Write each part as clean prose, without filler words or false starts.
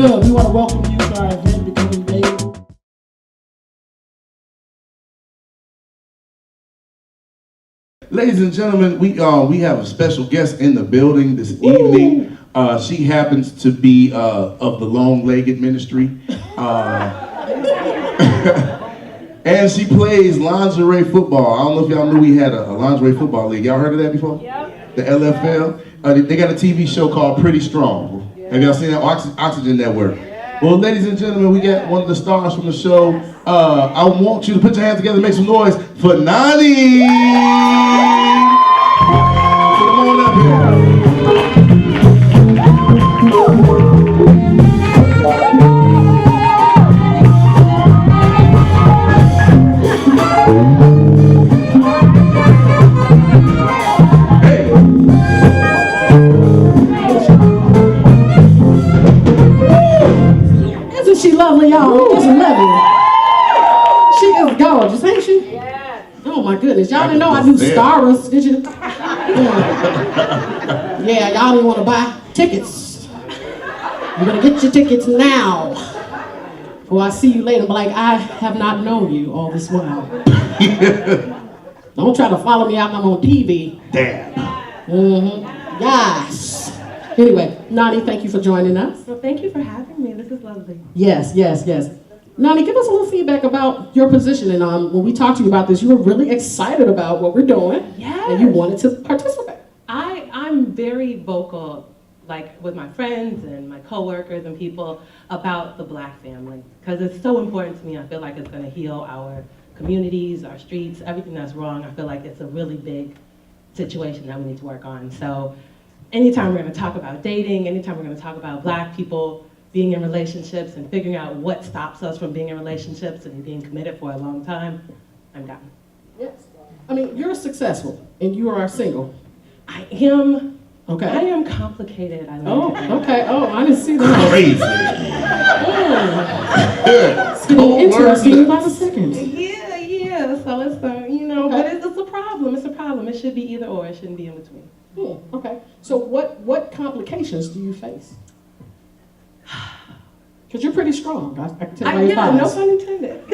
Good. We want to welcome you to our event, Becoming Babe. Ladies and gentlemen, we have a special guest in the building this evening. She happens to be of the long-legged ministry. And she plays lingerie football. I don't know if y'all knew we had a lingerie football league. Y'all heard of that before? Yep. The LFL? They got a TV show called Pretty Strong. Have y'all seen that? Oxygen Network. Well, ladies and gentlemen, we got one of the stars from the show. I want you to put your hands together and make some noise for Nani. Come on up here. She lovely, y'all. Isn't lovely? She is gorgeous, ain't she? Yeah. Oh my goodness, y'all didn't know I do stars, did you? Yeah, y'all didn't want to buy tickets. You're gonna get your tickets now. Or I see you later, but like I have not known you all this while. Don't try to follow me out. I'm on TV. Damn. Yes. Anyway, Nani, thank you for joining us. Well, thank you for having me. This is lovely. Yes. Nani, give us a little feedback about your position. And when we talked to you about this, you were really excited about what we're doing. Yes. And you wanted to participate. I'm very vocal, like with my friends and my coworkers and people, about the Black family. Because it's so important to me. I feel like it's going to heal our communities, our streets, everything that's wrong. I feel like it's a really big situation that we need to work on. So anytime we're going to talk about dating, anytime we're going to talk about Black people being in relationships and figuring out what stops us from being in relationships and being committed for a long time, I'm down. Yes. I mean, you're successful and you are single. I am. Okay. I am complicated. I Oh, like okay. Oh, I didn't see that. Crazy. It's getting interesting by the second. Yeah. So it's but it's a problem. It's a problem. It should be either or. It shouldn't be in between. Okay. So what complications do you face? Because you're pretty strong. I can tell by your no thighs. pun intended.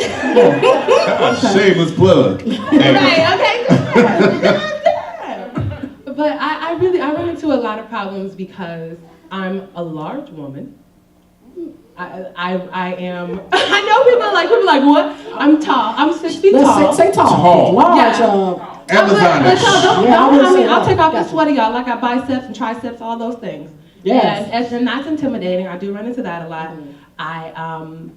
Shameless plug. Okay. But I run into a lot of problems because I'm a large woman. I am. I know people like what? I'm tall. I'm 6 feet tall. Say tall. Large. Yeah. Amazonish. I'll take off the Gotcha. sweaty, y'all. Like I biceps and triceps, all those things. Yes. And that's intimidating. I do run into that a lot. I'm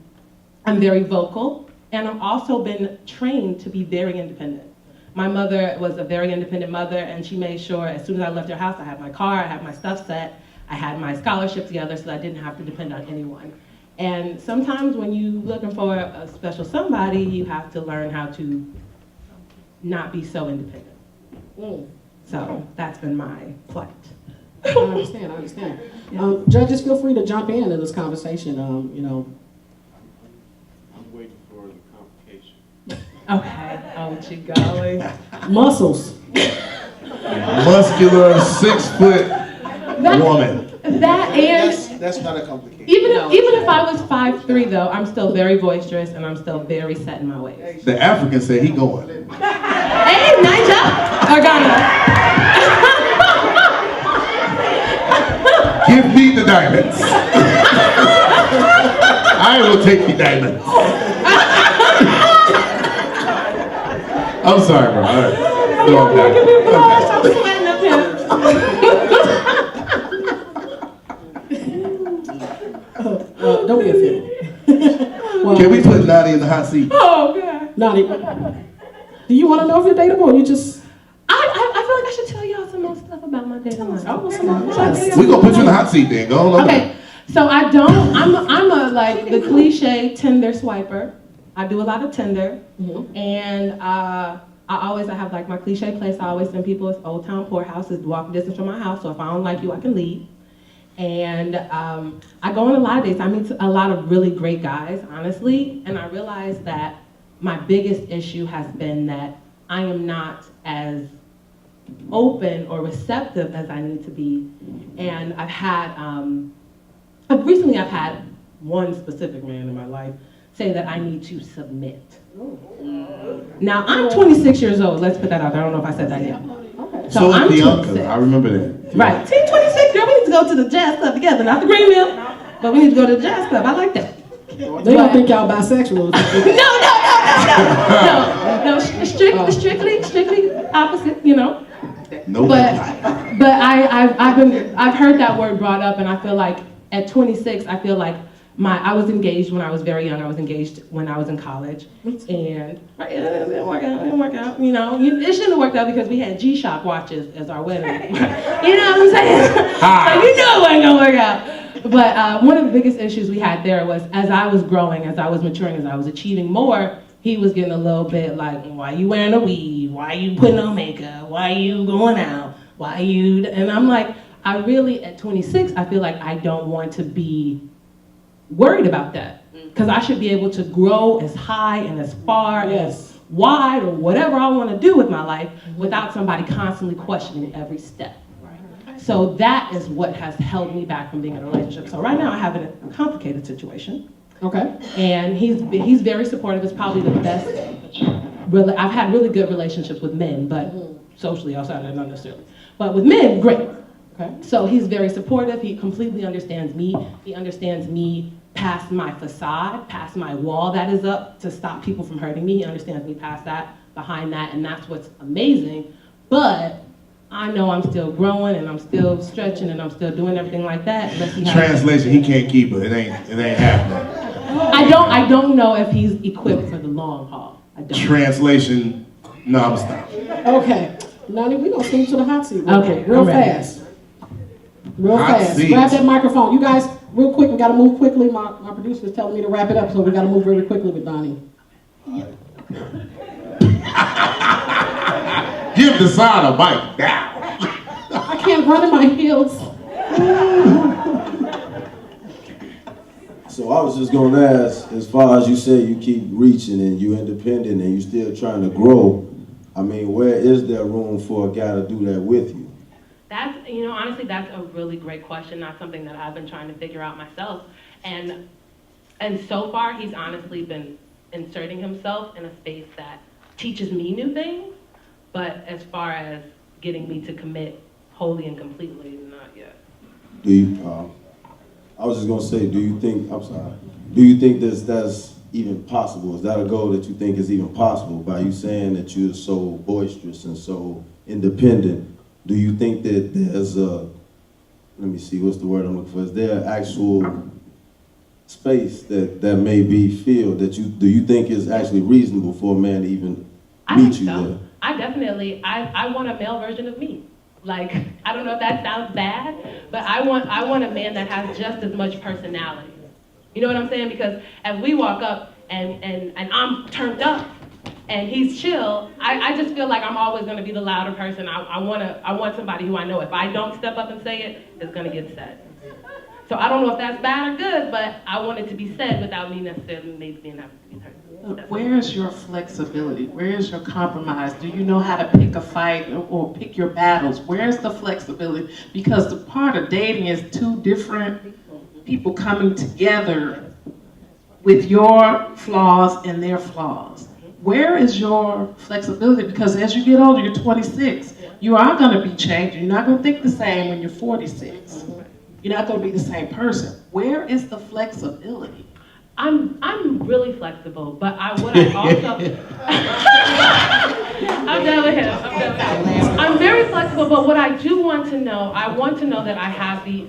very vocal, and I've also been trained to be very independent. My mother was a very independent mother, and she made sure as soon as I left her house, I had my car, I had my stuff set, I had my scholarship together so that I didn't have to depend on anyone. And sometimes when you're looking for a special somebody, you have to learn how to not be so independent. So that's been my plight. I understand. Yeah. Judges, feel free to jump in this conversation. I'm waiting for the complication. Okay, what you going? Muscles. Muscular 6-foot woman. That and That's not a complication. even if I was 5'3" though, I'm still very boisterous and I'm still very set in my ways. The African said he going. Hey, Niger or Ghana? Give me the diamonds. I will take the diamonds. I'm sorry, bro. All right. Go on back. Don't be offended. Well, Can we put Nani in the hot seat? Oh, God. Nani, do you want to know if you're dateable or you just... I feel like I should tell y'all some more stuff about my dating life. We're going to put you in the hot seat then. Go on. Okay, so I'm a like the cliche Tinder swiper. I do a lot of Tinder, and I have like my cliche place. I always send people, it's Old Town Poorhouse, it's walking distance from my house, so if I don't like you, I can leave. And I go on a lot of dates. I meet a lot of really great guys, honestly, and I realize that my biggest issue has been that I am not as open or receptive as I need to be. And I've had one specific man in my life, say that I need to submit. Now, I'm 26 years old. Let's put that out there. I don't know if I said that yet. Okay. So I'm is Bianca. 26. I remember that. Right. See, 26, girl, we need to go to the jazz club together. Not the Green Mill, but we need to go to the jazz club. I like that. They don't think y'all bisexual. No, strictly opposite, you know. No. But I've heard that word brought up, and I feel like at 26, I feel like I was engaged when I was very young. I was engaged when I was in college, and right, it didn't work out. You know, it shouldn't have worked out because we had G-Shock watches as our wedding. You know what I'm saying? So you know it wasn't gonna work out. But one of the biggest issues we had there was as I was growing, as I was maturing, as I was achieving more, he was getting a little bit like, why you wearing a weave? Why you putting on makeup? Why you going out? Why you? And I'm like, I really, at 26, I feel like I don't want to be worried about that. Because I should be able to grow as high and as far, as wide, or whatever I want to do with my life without somebody constantly questioning every step. So that is what has held me back from being in a relationship. So right now I have a complicated situation. Okay. And he's very supportive. It's probably the best. I've had really good relationships with men, but socially outside of that, not necessarily. But with men, great. Okay. So he's very supportive. He completely understands me. He understands me past my facade, past my wall that is up to stop people from hurting me. He understands me past that, behind that, and that's what's amazing. But I know I'm still growing and I'm still stretching and I'm still doing everything like that. Translation, he can't keep it. It ain't happening. I don't know if he's equipped for the long haul. I don't. Translation, no, I'm stopping. Okay. Nani, we gonna send you to the hot seat. Okay, Real I'm ready. fast. Real Hot fast. seat. Grab that microphone. You guys, real quick, we gotta move quickly. My producer's telling me to wrap it up, so we gotta move very quickly with Donnie. Give the sign a bite now. I can't run in my heels. So I was just going to ask, as far as you say you keep reaching and you're independent and you're still trying to grow, I mean, where is there room for a guy to do that with you? That's, honestly, that's a really great question. That's something that I've been trying to figure out myself. And so far, he's honestly been inserting himself in a space that teaches me new things. But as far as getting me to commit wholly and completely, not yet. Do you, I was just going to say, do you think that's even possible? Is that a goal that you think is even possible by you saying that you're so boisterous and so independent? Do you think that there's let me see, what's the word I'm looking for? Is there an actual space that may be filled that do you think is actually reasonable for a man to even meet you there? I want a male version of me. Like, I don't know if that sounds bad, but I want a man that has just as much personality. You know what I'm saying? Because as we walk up and I'm turned up and he's chill, I just feel like I'm always gonna be the louder person. I want somebody who I know if I don't step up and say it, it's gonna get said. So I don't know if that's bad or good, but I want it to be said without me necessarily maybe being able to be heard. Where is your flexibility? Where is your compromise? Do you know how to pick a fight or pick your battles? Where's the flexibility? Because the part of dating is two different people coming together with your flaws and their flaws. Where is your flexibility? Because as you get older, you're 26, you are going to be changing. You're not going to think the same when you're 46. You're not going to be the same person. Where is the flexibility? I'm really flexible, but what I also I'm done with him. I'm very flexible, but what I do want to know, I want to know that I have the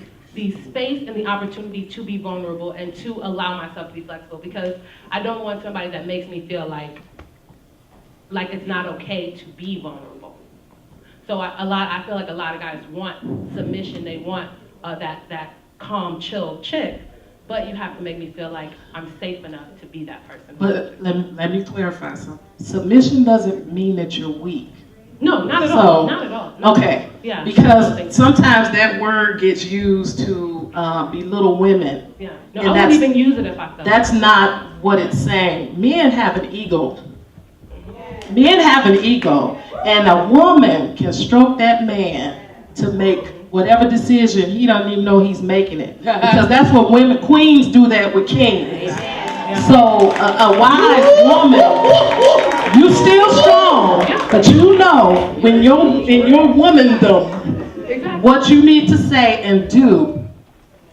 space and the opportunity to be vulnerable and to allow myself to be flexible, because I don't want somebody that makes me feel like it's not okay to be vulnerable. So I feel like a lot of guys want submission. They want that calm, chill chick. But you have to make me feel like I'm safe enough to be that person. But let me clarify something. Submission doesn't mean that you're weak. No, not at all. Not at all. No. Okay. Yeah. Because sometimes that word gets used to belittle women. Yeah. No, I wouldn't even use it if I felt. That's not what it's saying. Men have an ego. Men have an ego, and a woman can stroke that man to make whatever decision, he doesn't even know he's making it. Because that's what women, queens do that with kings. So a wise woman, you still strong, but you know when you're in your womandom, what you need to say and do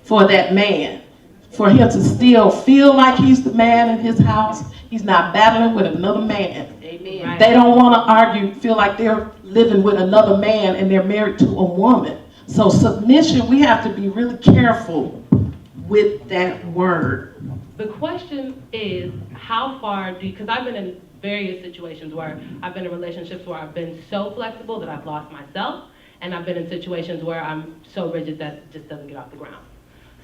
for that man. For him to still feel like he's the man in his house. He's not battling with another man. Amen. They don't want to argue, feel like they're living with another man and they're married to a woman. So submission, we have to be really careful with that word. The question is, how far do you, because I've been in various situations where I've been in relationships where I've been so flexible that I've lost myself, and I've been in situations where I'm so rigid that it just doesn't get off the ground.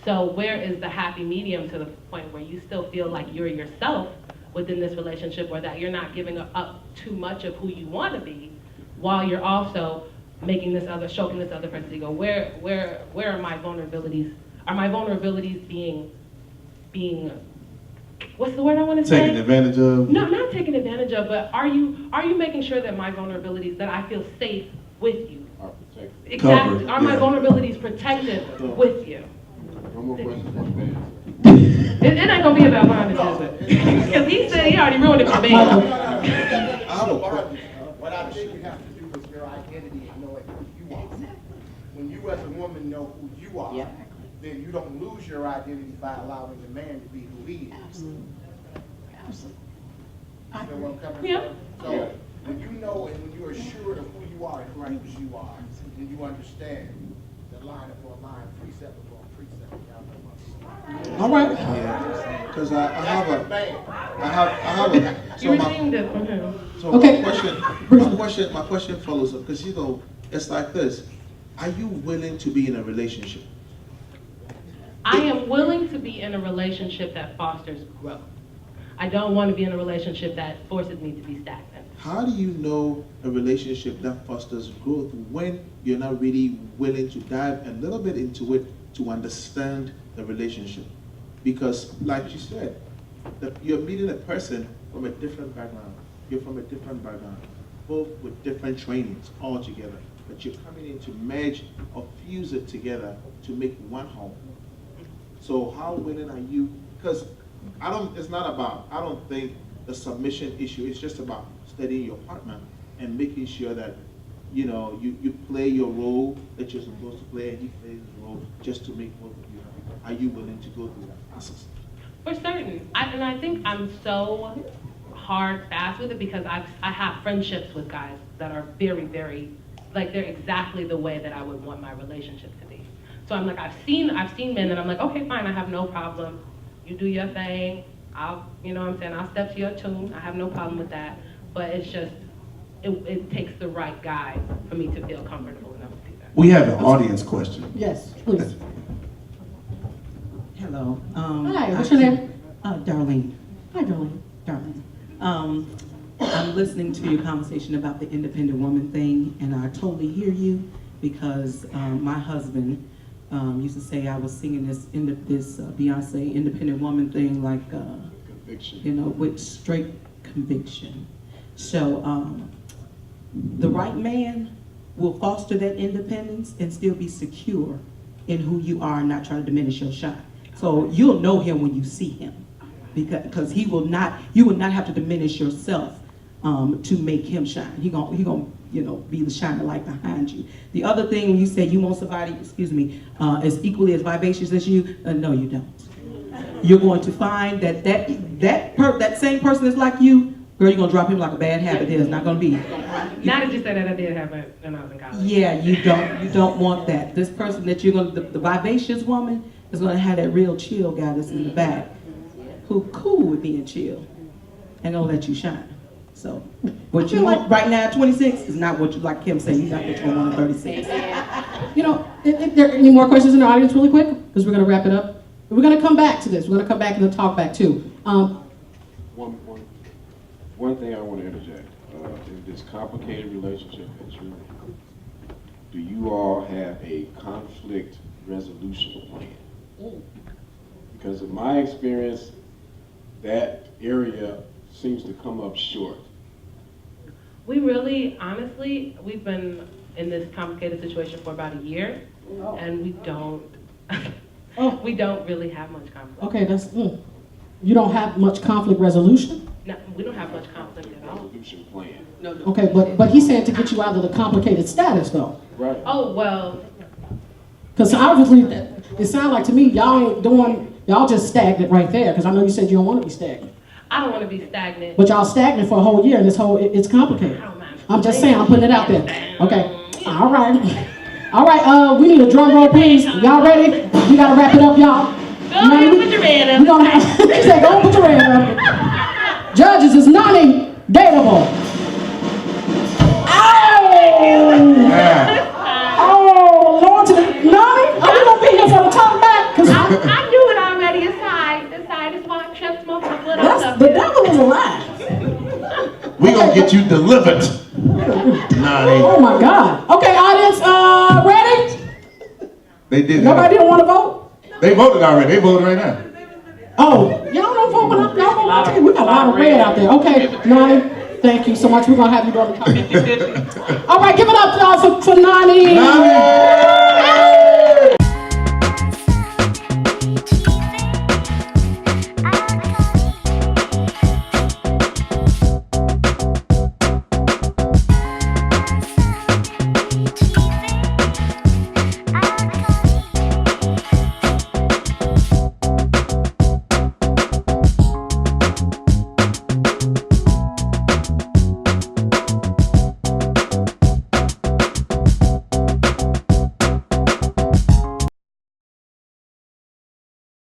So where is the happy medium to the point where you still feel like you're yourself within this relationship, or that you're not giving up too much of who you want to be, while you're also making this other, stroking this other person to go, where are my vulnerabilities? Are my vulnerabilities being, what's the word I want to say? Taking advantage of? No, not taking advantage of, but are you making sure that my vulnerabilities, that I feel safe with you? Are protected. Exactly. Covered, Are my yeah. vulnerabilities protected with you? No more questions from fans. It ain't gonna be about mine, is it? Because he said he already ruined it for me. I have a question. What I think you have to do with your identity and knowing who you are. When you as a woman know who you are, then you don't lose your identity by allowing the man to be who he is. You know what I'm coming Yeah. from? So when you know and when you're assured of who you are and whose you are, then you understand the line upon line, precept upon precept. Y'all know what I'm saying? All right. Because I have a, You redeemed it from him. so Okay. my question follows up, because it's like this. Are you willing to be in a relationship? I am willing to be in a relationship that fosters growth. I don't want to be in a relationship that forces me to be stagnant. How do you know a relationship that fosters growth when you're not really willing to dive a little bit into it to understand the relationship? Because, like you said, you're meeting a person from a different background. You're from a different background, both with different trainings all together. But you're coming in to merge or fuse it together to make one whole. So how willing are you? Because I don't think the submission issue is just about studying your partner and making sure that, you know, you play your role that you're supposed to play and he plays his role just to make both of you happy. Are you willing to go through that process? For certain. And I think I'm so hard fast with it because I have friendships with guys that are very, very, like they're exactly the way that I would want my relationship to be. So I'm like, I've seen men that I'm like, okay, fine, I have no problem. You do your thing. You know what I'm saying? I'll step to your tune. I have no problem with that. But it's just, it takes the right guy for me to feel comfortable enough to do that. We have an audience question. Yes, please. Hello. Hi, what's your name? Darlene. Hi, Darlene. Darlene. I'm listening to your conversation about the independent woman thing, and I totally hear you because my husband used to say I was singing this Beyonce independent woman thing like, Conviction. you know, with straight conviction. So the right man will foster that independence and still be secure in who you are and not try to diminish your shine. So you'll know him when you see him, because you will not have to diminish yourself to make him shine. He gonna be the shining light behind you. The other thing, when you say you want somebody, as equally as vivacious as you, no, you don't. You're going to find that same person that's like you, girl, you're gonna drop him like a bad habit. There's not gonna be. Now that you said that, I did have it when I was in college. Yeah, you don't want that. This person that you're gonna, the vivacious woman is gonna have that real chill guy that's in the back, who cool with being chill, and gonna let you shine. So, what you want right now at 26 is not what you, like Kim said, you got what you want at 36. You know, if there are any more questions in the audience really quick, because we're going to wrap it up. We're going to come back to this. We're going to come back and talk back too. One thing I want to interject. In this complicated relationship that you're in, do you all have a conflict resolution plan? Because in my experience, that area seems to come up short. We really, honestly, we've been in this complicated situation for about a year, and we don't, we don't really have much conflict. Okay, you don't have much conflict resolution? No, we don't have much conflict at all. Resolution plan. Okay, but he's saying to get you out of the complicated status though. Right. Oh, well, Because obviously, it sounds like to me, y'all just stagnant right there, because I know you said you don't want to be stagnant. I don't want to be stagnant. But y'all stagnant for a whole year, and it's complicated. I don't mind. I'm just saying, I'm putting it out there. Okay, all right. All right, we need a drum roll, please. Y'all ready? We gotta wrap it up, y'all. Go ahead, put your hand up. We're gonna have, she said, go put your hand up. Judges, is Nani dateable? Oh, Lord, to the Nani? Are we gonna be here for the talk back? Cause I knew it already. It's high. It's high. It's why I kept smoking a little stuff. the devil is alive. We gonna get you delivered. Nani. Oh my God. Okay, audience, ready? They did. Nobody didn't want to vote? They voted already. They voted right now. Oh, y'all don't vote when y'all vote out there. We got a lot of red out there. Okay, Nani, thank you so much. We're gonna have you on the top. All right, give it up, y'all, for Nani. Nani.